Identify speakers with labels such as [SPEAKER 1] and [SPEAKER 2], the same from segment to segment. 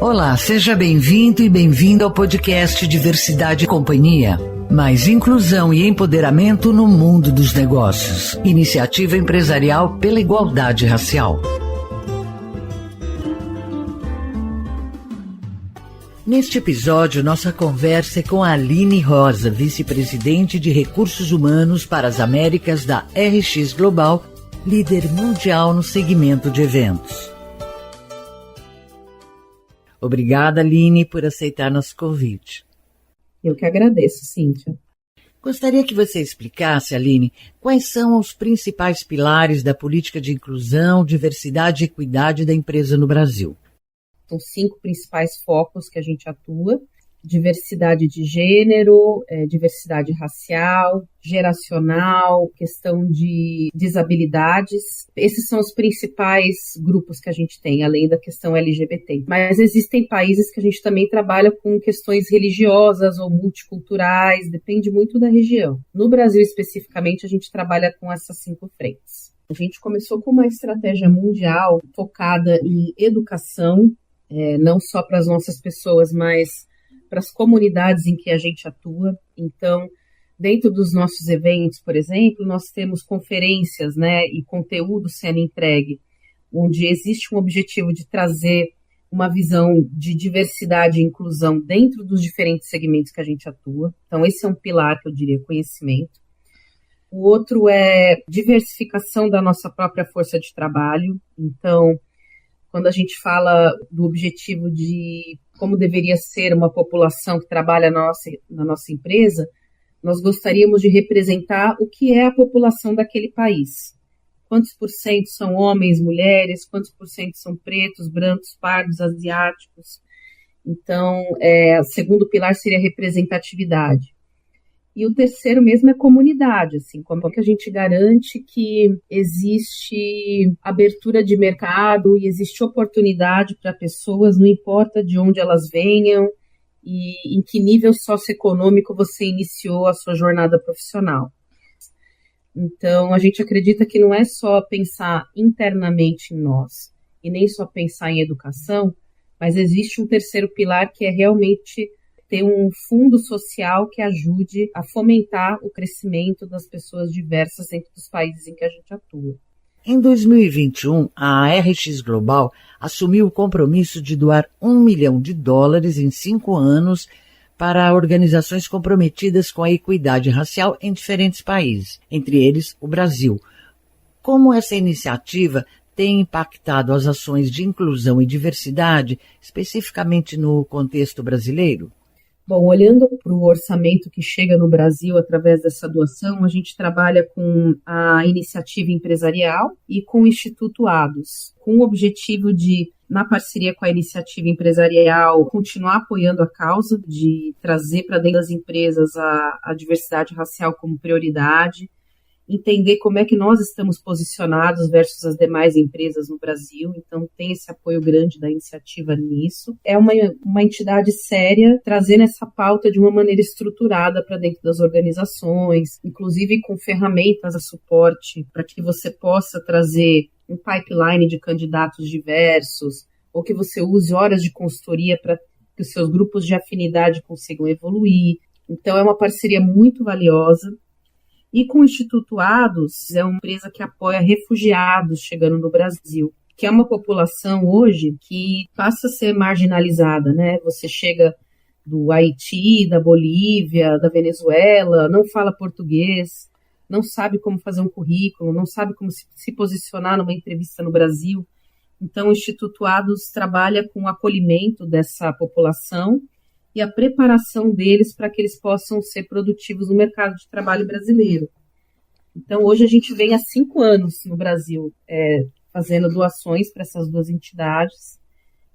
[SPEAKER 1] Olá, seja bem-vindo e bem-vinda ao podcast Diversidade e Companhia. Mais inclusão e empoderamento no mundo dos negócios. Iniciativa empresarial pela igualdade racial. Neste episódio, nossa conversa é com a Aline Rosa, vice-presidente de Recursos Humanos para as Américas da RX Global, líder mundial no segmento de eventos. Obrigada, Aline, por aceitar nosso convite.
[SPEAKER 2] Eu que agradeço, Cíntia.
[SPEAKER 1] Gostaria que você explicasse, Aline, quais são os principais pilares da política de inclusão, diversidade e equidade da empresa no Brasil.
[SPEAKER 2] São 5 principais focos que a gente atua: diversidade de gênero, diversidade racial, geracional, questão de desabilidades. Esses são os principais grupos que a gente tem, além da questão LGBT. Mas existem países que a gente também trabalha com questões religiosas ou multiculturais, depende muito da região. No Brasil, especificamente, a gente trabalha com essas 5 frentes. A gente começou com uma estratégia mundial focada em educação, não só para as nossas pessoas, mas para as comunidades em que a gente atua. Então, dentro dos nossos eventos, por exemplo, nós temos conferências, e conteúdo sendo entregue, onde existe um objetivo de trazer uma visão de diversidade e inclusão dentro dos diferentes segmentos que a gente atua. Então, esse é um pilar que eu diria conhecimento. O outro é diversificação da nossa própria força de trabalho. Então, quando a gente fala do objetivo de como deveria ser uma população que trabalha na nossa empresa, nós gostaríamos de representar o que é a população daquele país. Quantos por cento são homens, mulheres, quantos por cento são pretos, brancos, pardos, asiáticos. Então, o segundo pilar seria a representatividade. E o terceiro mesmo é comunidade, assim, como que a gente garante que existe abertura de mercado e existe oportunidade para pessoas, não importa de onde elas venham e em que nível socioeconômico você iniciou a sua jornada profissional. Então, a gente acredita que não é só pensar internamente em nós e nem só pensar em educação, mas existe um terceiro pilar que é realmente ter um fundo social que ajude a fomentar o crescimento das pessoas diversas dentro dos países em que a gente atua.
[SPEAKER 1] Em 2021, a RX Global assumiu o compromisso de doar $1 milhão em 5 anos para organizações comprometidas com a equidade racial em diferentes países, entre eles o Brasil. Como essa iniciativa tem impactado as ações de inclusão e diversidade, especificamente no contexto brasileiro?
[SPEAKER 2] Bom, olhando para o orçamento que chega no Brasil através dessa doação, a gente trabalha com a iniciativa empresarial e com o Instituto ADOS, com o objetivo de, na parceria com a iniciativa empresarial, continuar apoiando a causa de trazer para dentro das empresas a diversidade racial como prioridade, entender como é que nós estamos posicionados versus as demais empresas no Brasil. Então, tem esse apoio grande da iniciativa nisso. É uma entidade séria, trazendo essa pauta de uma maneira estruturada para dentro das organizações, inclusive com ferramentas de suporte para que você possa trazer um pipeline de candidatos diversos, ou que você use horas de consultoria para que os seus grupos de afinidade consigam evoluir. Então, é uma parceria muito valiosa. E com o Instituto ADOS, é uma empresa que apoia refugiados chegando no Brasil, que é uma população hoje que passa a ser marginalizada, Você chega do Haiti, da Bolívia, da Venezuela, não fala português, não sabe como fazer um currículo, não sabe como se posicionar numa entrevista no Brasil. Então, o Instituto ADOS trabalha com o acolhimento dessa população e a preparação deles para que eles possam ser produtivos no mercado de trabalho brasileiro. Então, hoje a gente vem há 5 anos no Brasil fazendo doações para essas 2 entidades,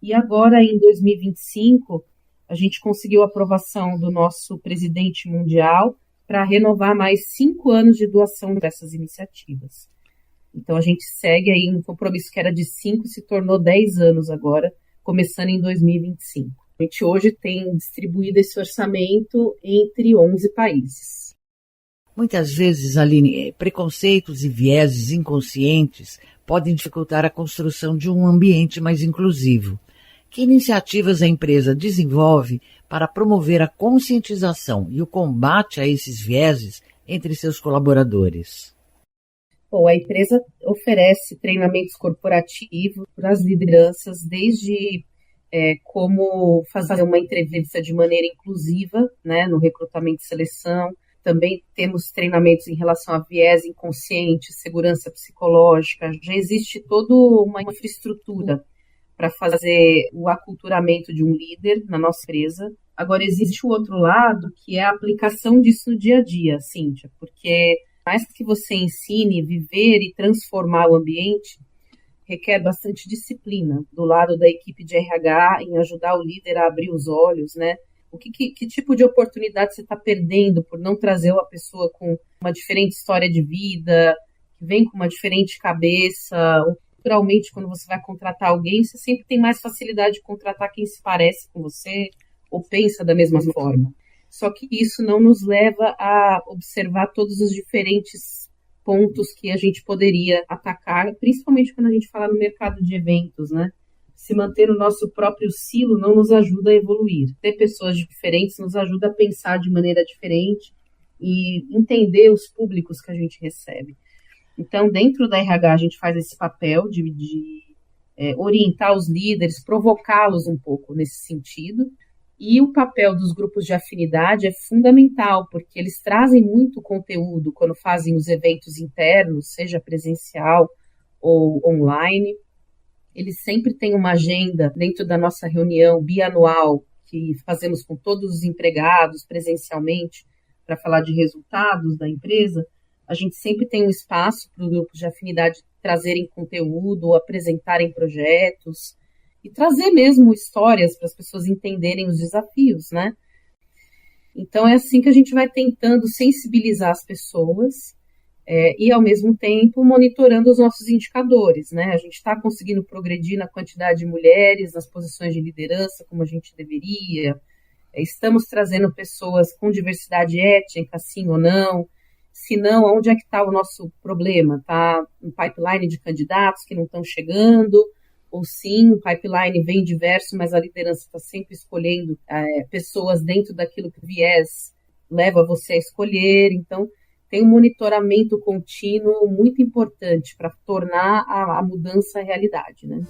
[SPEAKER 2] e agora, em 2025, a gente conseguiu a aprovação do nosso presidente mundial para renovar mais 5 anos de doação dessas iniciativas. Então, a gente segue aí um compromisso que era de 5, se tornou 10 anos agora, começando em 2025. A gente hoje tem distribuído esse orçamento entre 11 países.
[SPEAKER 1] Muitas vezes, Aline, preconceitos e vieses inconscientes podem dificultar a construção de um ambiente mais inclusivo. Que iniciativas a empresa desenvolve para promover a conscientização e o combate a esses vieses entre seus colaboradores?
[SPEAKER 2] Bom, a empresa oferece treinamentos corporativos para as lideranças, desde como fazer uma entrevista de maneira inclusiva, né, no recrutamento e seleção. Também temos treinamentos em relação a viés inconsciente, segurança psicológica. Já existe toda uma infraestrutura para fazer o aculturamento de um líder na nossa empresa. Agora, existe o outro lado, que é a aplicação disso no dia a dia, Cíntia, porque mais que você ensine, viver e transformar o ambiente, requer bastante disciplina do lado da equipe de RH em ajudar o líder a abrir os olhos, né? Que tipo de oportunidade você está perdendo por não trazer uma pessoa com uma diferente história de vida, que vem com uma diferente cabeça? Naturalmente, quando você vai contratar alguém, você sempre tem mais facilidade de contratar quem se parece com você ou pensa da mesma forma. Só que isso não nos leva a observar todos os diferentes pontos que a gente poderia atacar, principalmente quando a gente fala no mercado de eventos, né? Se manter no nosso próprio silo não nos ajuda a evoluir. Ter pessoas diferentes nos ajuda a pensar de maneira diferente e entender os públicos que a gente recebe. Então, dentro da RH, a gente faz esse papel de orientar os líderes, provocá-los um pouco nesse sentido. E o papel dos grupos de afinidade é fundamental, porque eles trazem muito conteúdo quando fazem os eventos internos, seja presencial ou online. Eles sempre têm uma agenda dentro da nossa reunião bianual, que fazemos com todos os empregados presencialmente, para falar de resultados da empresa. A gente sempre tem um espaço para os grupos de afinidade trazerem conteúdo, ou apresentarem projetos, e trazer mesmo histórias para as pessoas entenderem os desafios, né? Então, é assim que a gente vai tentando sensibilizar as pessoas e, ao mesmo tempo, monitorando os nossos indicadores, né? A gente está conseguindo progredir na quantidade de mulheres nas posições de liderança, como a gente deveria. Estamos trazendo pessoas com diversidade étnica, sim ou não? Se não, onde é que está o nosso problema? Está um pipeline de candidatos que não estão chegando? Ou sim, o pipeline vem diverso, mas a liderança está sempre escolhendo pessoas dentro daquilo que o viés leva você a escolher. Então, tem um monitoramento contínuo muito importante para tornar a mudança realidade, né?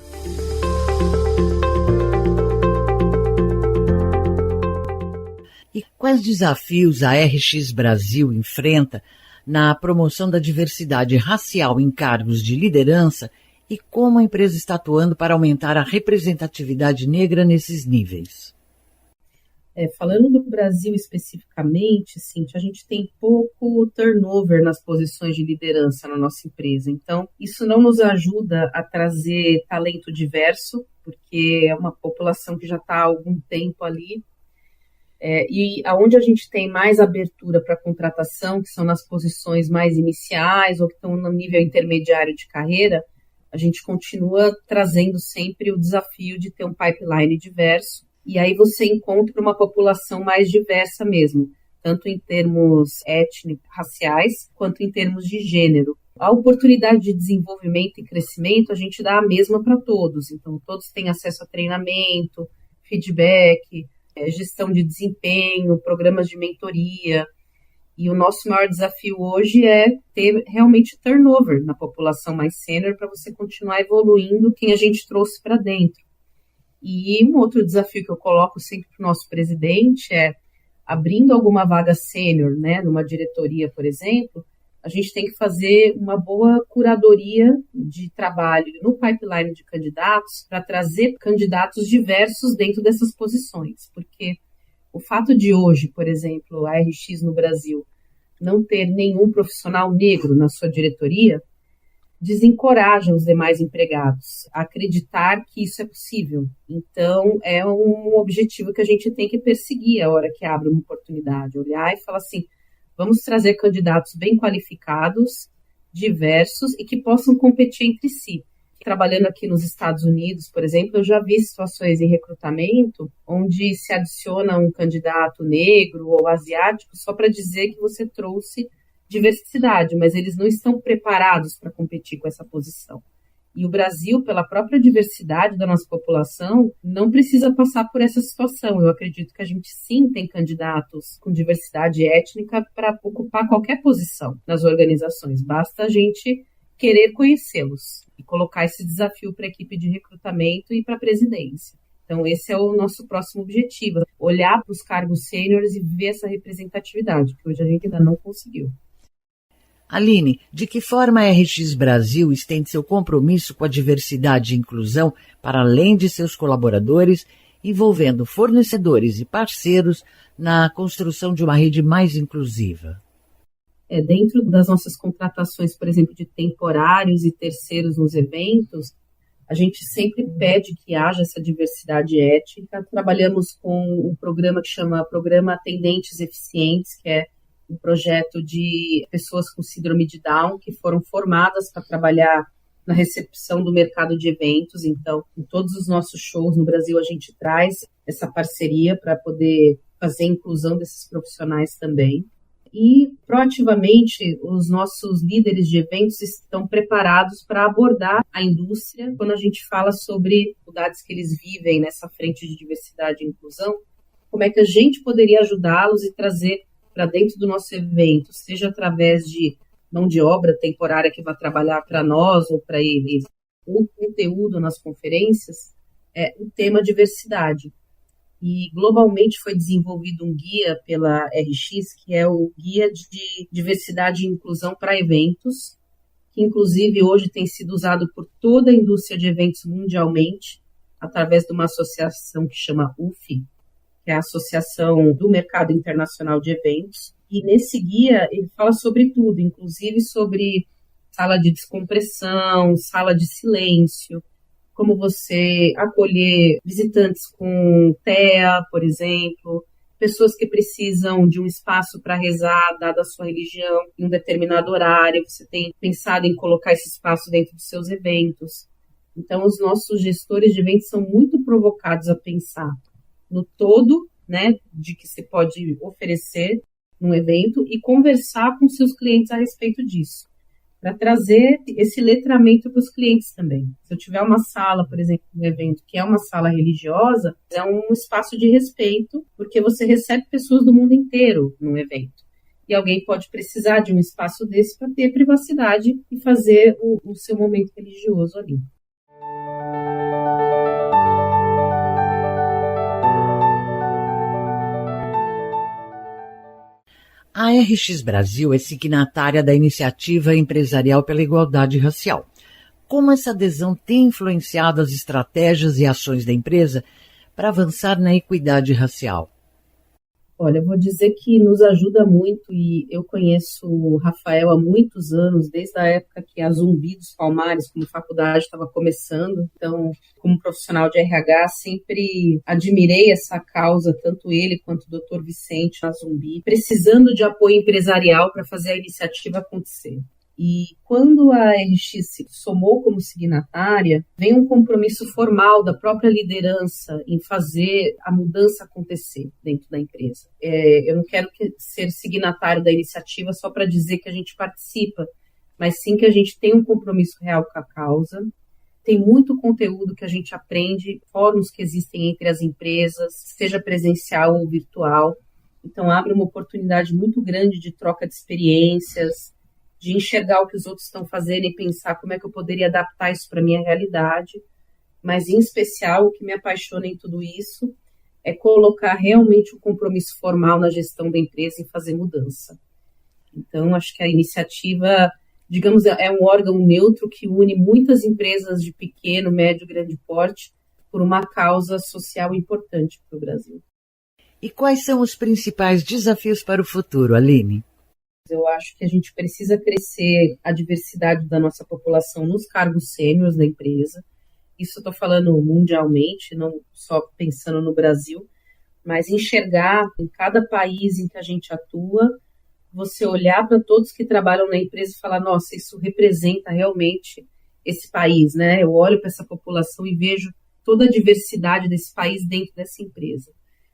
[SPEAKER 1] E quais desafios a RX Brasil enfrenta na promoção da diversidade racial em cargos de liderança e como a empresa está atuando para aumentar a representatividade negra nesses níveis?
[SPEAKER 2] Falando do Brasil especificamente, Cíntia, a gente tem pouco turnover nas posições de liderança na nossa empresa. Então, isso não nos ajuda a trazer talento diverso, porque é uma população que já está há algum tempo ali. E aonde a gente tem mais abertura para contratação, que são nas posições mais iniciais ou que estão no nível intermediário de carreira, a gente continua trazendo sempre o desafio de ter um pipeline diverso, e aí você encontra uma população mais diversa mesmo, tanto em termos étnicos, raciais, quanto em termos de gênero. A oportunidade de desenvolvimento e crescimento a gente dá a mesma para todos, então todos têm acesso a treinamento, feedback, gestão de desempenho, programas de mentoria. E o nosso maior desafio hoje é ter realmente turnover na população mais sênior para você continuar evoluindo quem a gente trouxe para dentro. E um outro desafio que eu coloco sempre para o nosso presidente é, abrindo alguma vaga sênior, né, numa diretoria, por exemplo, a gente tem que fazer uma boa curadoria de trabalho no pipeline de candidatos para trazer candidatos diversos dentro dessas posições, porque o fato de hoje, por exemplo, a RX no Brasil não ter nenhum profissional negro na sua diretoria, desencoraja os demais empregados a acreditar que isso é possível. Então, é um objetivo que a gente tem que perseguir a hora que abre uma oportunidade, olhar e falar assim, vamos trazer candidatos bem qualificados, diversos e que possam competir entre si. Trabalhando aqui nos Estados Unidos, por exemplo, eu já vi situações em recrutamento onde se adiciona um candidato negro ou asiático só para dizer que você trouxe diversidade, mas eles não estão preparados para competir com essa posição. E o Brasil, pela própria diversidade da nossa população, não precisa passar por essa situação. Eu acredito que a gente sim tem candidatos com diversidade étnica para ocupar qualquer posição nas organizações. Basta a gente querer conhecê-los e colocar esse desafio para a equipe de recrutamento e para a presidência. Então, esse é o nosso próximo objetivo, olhar para os cargos sêniores e ver essa representatividade, que hoje a gente ainda não conseguiu.
[SPEAKER 1] Aline, de que forma a RX Brasil estende seu compromisso com a diversidade e inclusão para além de seus colaboradores, envolvendo fornecedores e parceiros na construção de uma rede mais inclusiva?
[SPEAKER 2] Dentro das nossas contratações, por exemplo, de temporários e terceiros nos eventos, a gente sempre pede que haja essa diversidade étnica. Trabalhamos com um programa que chama Programa Atendentes Eficientes, que é um projeto de pessoas com síndrome de Down que foram formadas para trabalhar na recepção do mercado de eventos. Então, em todos os nossos shows no Brasil, a gente traz essa parceria para poder fazer a inclusão desses profissionais também. E, proativamente, os nossos líderes de eventos estão preparados para abordar a indústria quando a gente fala sobre dificuldades que eles vivem nessa frente de diversidade e inclusão, como é que a gente poderia ajudá-los e trazer para dentro do nosso evento, seja através de mão de obra temporária que vai trabalhar para nós ou para eles, ou conteúdo nas conferências, o tema diversidade. E globalmente foi desenvolvido um guia pela RX, que é o Guia de Diversidade e Inclusão para Eventos, que inclusive hoje tem sido usado por toda a indústria de eventos mundialmente, através de uma associação que chama UFI, que é a Associação do Mercado Internacional de Eventos. E nesse guia ele fala sobre tudo, inclusive sobre sala de descompressão, sala de silêncio, como você acolher visitantes com TEA, por exemplo, pessoas que precisam de um espaço para rezar, dada a sua religião, em um determinado horário. Você tem pensado em colocar esse espaço dentro dos seus eventos. Então, os nossos gestores de eventos são muito provocados a pensar no todo, né, de que se pode oferecer num evento e conversar com seus clientes a respeito disso, para trazer esse letramento para os clientes também. Se eu tiver uma sala, por exemplo, um evento que é uma sala religiosa, é um espaço de respeito, porque você recebe pessoas do mundo inteiro num evento. E alguém pode precisar de um espaço desse para ter privacidade e fazer o seu momento religioso ali.
[SPEAKER 1] A RX Brasil é signatária da Iniciativa Empresarial pela Igualdade Racial. Como essa adesão tem influenciado as estratégias e ações da empresa para avançar na equidade racial?
[SPEAKER 2] Olha, eu vou dizer que nos ajuda muito, e eu conheço o Rafael há muitos anos, desde a época que a Zumbi dos Palmares, como faculdade, estava começando. Então, como profissional de RH, sempre admirei essa causa, tanto ele quanto o Dr. Vicente na Zumbi, precisando de apoio empresarial para fazer a iniciativa acontecer. E quando a RX se somou como signatária, vem um compromisso formal da própria liderança em fazer a mudança acontecer dentro da empresa. Eu não quero ser signatário da iniciativa só para dizer que a gente participa, mas sim que a gente tem um compromisso real com a causa. Tem muito conteúdo que a gente aprende, fóruns que existem entre as empresas, seja presencial ou virtual. Então, abre uma oportunidade muito grande de troca de experiências, de enxergar o que os outros estão fazendo e pensar como é que eu poderia adaptar isso para a minha realidade. Mas, em especial, o que me apaixona em tudo isso é colocar realmente um compromisso formal na gestão da empresa e fazer mudança. Então, acho que a iniciativa, digamos, é um órgão neutro que une muitas empresas de pequeno, médio e grande porte por uma causa social importante para o Brasil.
[SPEAKER 1] E quais são os principais desafios para o futuro, Aline?
[SPEAKER 2] Eu acho que a gente precisa crescer a diversidade da nossa população nos cargos sêniores da empresa. Isso eu estou falando mundialmente, não só pensando no Brasil, mas enxergar em cada país em que a gente atua, você olhar para todos que trabalham na empresa e falar, nossa, isso representa realmente esse país, né? Eu olho para essa população e vejo toda a diversidade desse país dentro dessa empresa.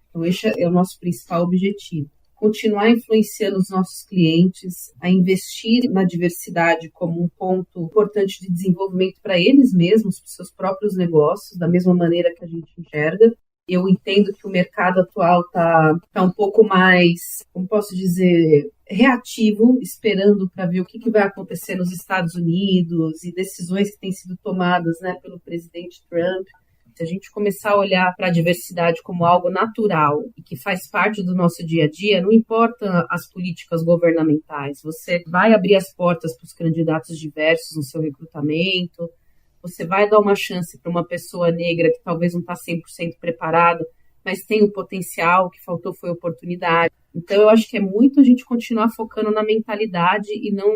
[SPEAKER 2] Então, esse é o nosso principal objetivo. continuar influenciando os nossos clientes a investir na diversidade como um ponto importante de desenvolvimento para eles mesmos, para os seus próprios negócios, da mesma maneira que a gente enxerga. Eu entendo que o mercado atual está um pouco mais, como posso dizer, reativo, esperando para ver o que vai acontecer nos Estados Unidos e decisões que têm sido tomadas, né, pelo presidente Trump. Se a gente começar a olhar para a diversidade como algo natural e que faz parte do nosso dia a dia, não importa as políticas governamentais, você vai abrir as portas para os candidatos diversos no seu recrutamento, você vai dar uma chance para uma pessoa negra que talvez não está 100% preparada, mas tem o potencial, o que faltou foi oportunidade. Então, eu acho que é muito a gente continuar focando na mentalidade e não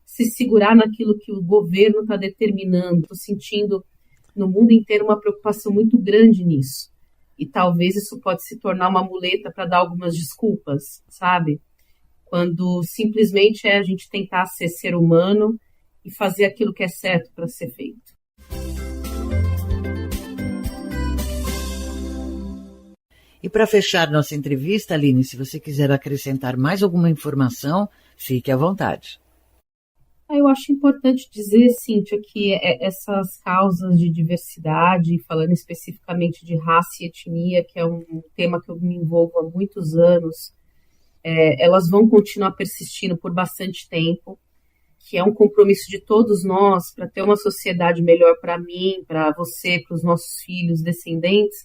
[SPEAKER 2] se segurar naquilo que o governo está determinando. Estou sentindo no mundo inteiro uma preocupação muito grande nisso. E talvez isso pode se tornar uma muleta para dar algumas desculpas, sabe? Quando simplesmente é a gente tentar ser humano e fazer aquilo que é certo para ser feito.
[SPEAKER 1] E para fechar nossa entrevista, Aline, se você quiser acrescentar mais alguma informação, fique à vontade.
[SPEAKER 2] Eu acho importante dizer, Cíntia, que essas causas de diversidade, falando especificamente de raça e etnia, que é um tema que eu me envolvo há muitos anos, elas vão continuar persistindo por bastante tempo, que é um compromisso de todos nós para ter uma sociedade melhor para mim, para você, para os nossos filhos, descendentes,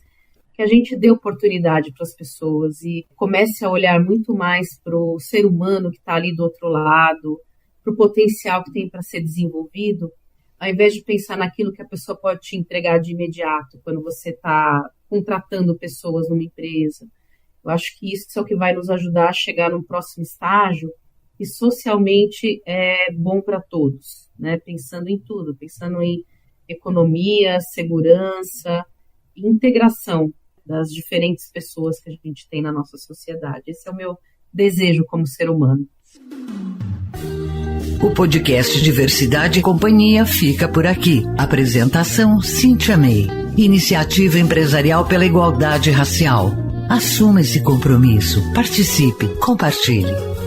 [SPEAKER 2] que a gente dê oportunidade para as pessoas e comece a olhar muito mais para o ser humano que está ali do outro lado, para o potencial que tem para ser desenvolvido, ao invés de pensar naquilo que a pessoa pode te entregar de imediato, quando você está contratando pessoas numa empresa. Eu acho que isso é o que vai nos ajudar a chegar num próximo estágio e socialmente é bom para todos, né? Pensando em tudo, pensando em economia, segurança e integração das diferentes pessoas que a gente tem na nossa sociedade. Esse é o meu desejo como ser humano.
[SPEAKER 1] O podcast Diversidade e Companhia fica por aqui. Apresentação Cíntia May. Iniciativa empresarial pela igualdade racial. Assuma esse compromisso. Participe. Compartilhe.